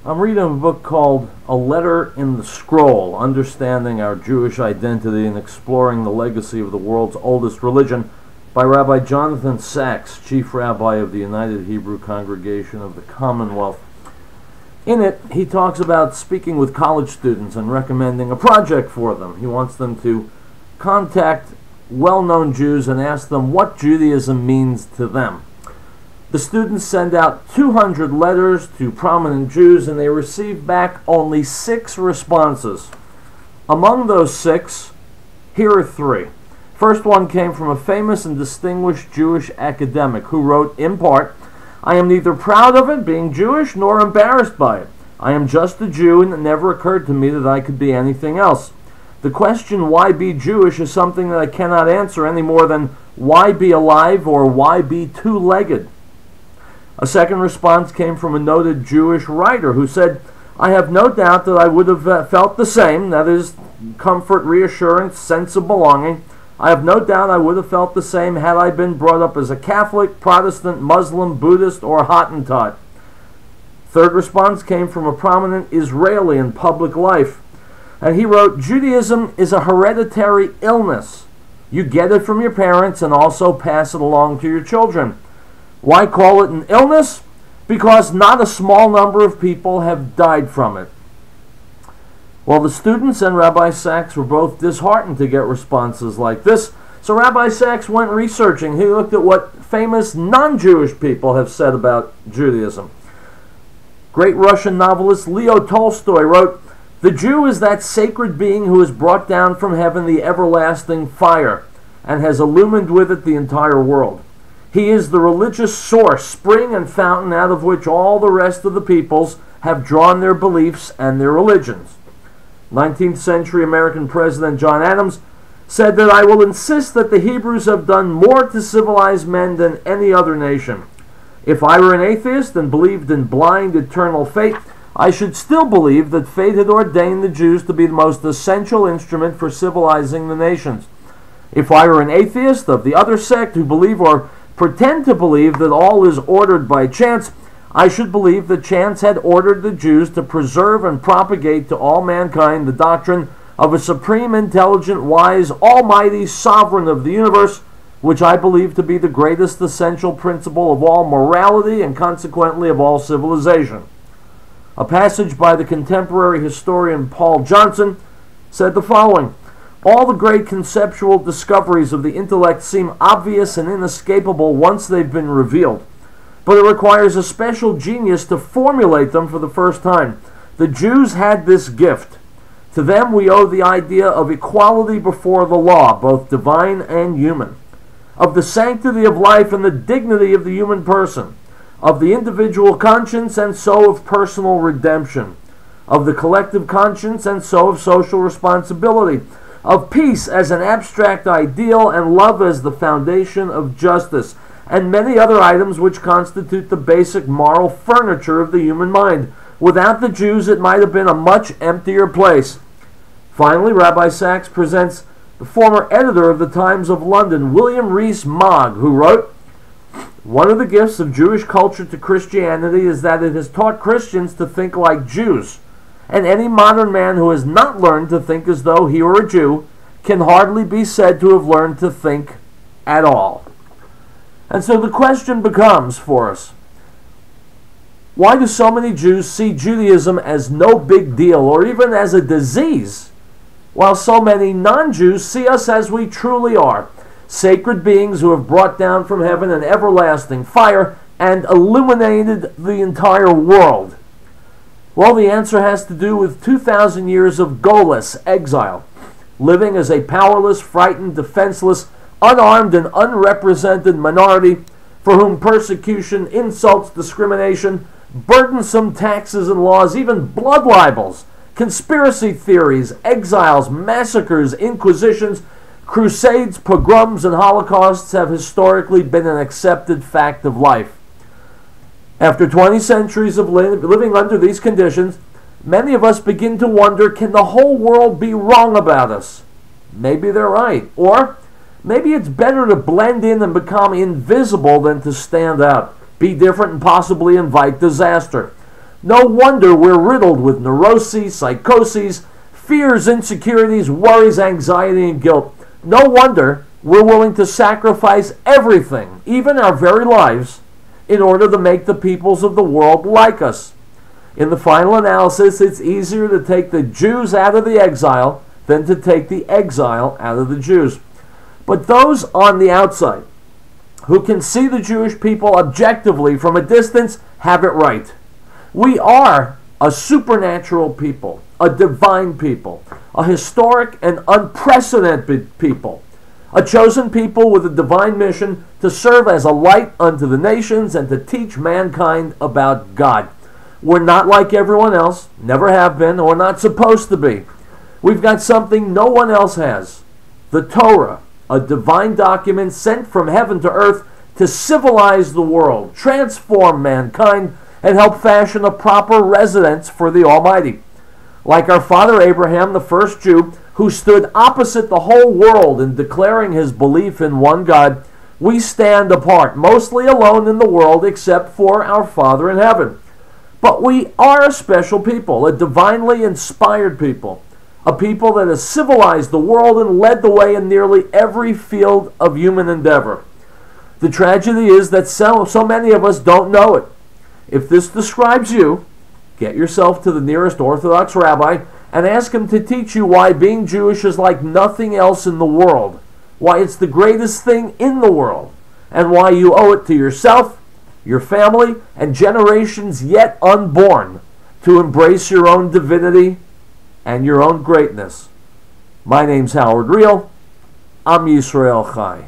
I'm reading a book called A Letter in the Scroll, Understanding Our Jewish Identity and Exploring the Legacy of the World's Oldest Religion by Rabbi Jonathan Sacks, Chief Rabbi of the United Hebrew Congregation of the Commonwealth. In it, he talks about speaking with college students and recommending a project for them. He wants them to contact well-known Jews and ask them what Judaism means to them. The students send out 200 letters to prominent Jews, and they receive back only 6 responses. Among those 6, here are 3. First one came from a famous and distinguished Jewish academic who wrote, in part, "I am neither proud of it, being Jewish, nor embarrassed by it. I am just a Jew, and it never occurred to me that I could be anything else. The question, why be Jewish, is something that I cannot answer any more than why be alive or why be two-legged." A second response came from a noted Jewish writer who said, "I have no doubt that I would have felt the same, that is, comfort, reassurance, sense of belonging. I have no doubt I would have felt the same had I been brought up as a Catholic, Protestant, Muslim, Buddhist, or Hottentot." Third response came from a prominent Israeli in public life, and he wrote, "Judaism is a hereditary illness. You get it from your parents and also pass it along to your children. Why call it an illness? Because not a small number of people have died from it." Well, the students and Rabbi Sacks were both disheartened to get responses like this, so Rabbi Sacks went researching. He looked at what famous non-Jewish people have said about Judaism. Great Russian novelist Leo Tolstoy wrote, "The Jew is that sacred being who has brought down from heaven the everlasting fire and has illumined with it the entire world. He is the religious source, spring and fountain out of which all the rest of the peoples have drawn their beliefs and their religions." 19th century American President John Adams said that "I will insist that the Hebrews have done more to civilize men than any other nation. If I were an atheist and believed in blind eternal fate, I should still believe that fate had ordained the Jews to be the most essential instrument for civilizing the nations. If I were an atheist of the other sect who believe or pretend to believe that all is ordered by chance, I should believe that chance had ordered the Jews to preserve and propagate to all mankind the doctrine of a supreme, intelligent, wise, almighty sovereign of the universe, which I believe to be the greatest essential principle of all morality and consequently of all civilization." A passage by the contemporary historian Paul Johnson said the following, "All the great conceptual discoveries of the intellect seem obvious and inescapable once they've been revealed, but it requires a special genius to formulate them for the first time. The Jews had this gift. To them we owe the idea of equality before the law, both divine and human, of the sanctity of life and the dignity of the human person, of the individual conscience and so of personal redemption, of the collective conscience and so of social responsibility, of peace as an abstract ideal and love as the foundation of justice, and many other items which constitute the basic moral furniture of the human mind. Without the Jews, it might have been a much emptier place." Finally, Rabbi Sacks presents the former editor of the Times of London, William Rees Mogg, who wrote, "One of the gifts of Jewish culture to Christianity is that it has taught Christians to think like Jews. And any modern man who has not learned to think as though he were a Jew can hardly be said to have learned to think at all." And so the question becomes for us, why do so many Jews see Judaism as no big deal or even as a disease, while so many non-Jews see us as we truly are, sacred beings who have brought down from heaven an everlasting fire and illuminated the entire world? Well, the answer has to do with 2,000 years of goalless exile, living as a powerless, frightened, defenseless, unarmed, and unrepresented minority for whom persecution, insults, discrimination, burdensome taxes and laws, even blood libels, conspiracy theories, exiles, massacres, inquisitions, crusades, pogroms, and holocausts have historically been an accepted fact of life. After 20 centuries of living under these conditions, many of us begin to wonder, can the whole world be wrong about us? Maybe they're right. Or maybe it's better to blend in and become invisible than to stand out, be different, and possibly invite disaster. No wonder we're riddled with neuroses, psychoses, fears, insecurities, worries, anxiety, and guilt. No wonder we're willing to sacrifice everything, even our very lives, in order to make the peoples of the world like us. In the final analysis, it's easier to take the Jews out of the exile than to take the exile out of the Jews. But those on the outside who can see the Jewish people objectively from a distance have it right. We are a supernatural people, a divine people, a historic and unprecedented people, a chosen people with a divine mission to serve as a light unto the nations and to teach mankind about God. We're not like everyone else, never have been, or not supposed to be. We've got something no one else has, the Torah, a divine document sent from heaven to earth to civilize the world, transform mankind, and help fashion a proper residence for the Almighty. Like our father Abraham, the first Jew, who stood opposite the whole world in declaring his belief in one God, we stand apart, mostly alone in the world except for our Father in heaven. But we are a special people, a divinely inspired people, a people that has civilized the world and led the way in nearly every field of human endeavor. The tragedy is that so many of us don't know it. If this describes you, get yourself to the nearest Orthodox rabbi and ask him to teach you why being Jewish is like nothing else in the world, why it's the greatest thing in the world, and why you owe it to yourself, your family, and generations yet unborn to embrace your own divinity and your own greatness. My name's Howard Riell. I'm Yisrael Chai.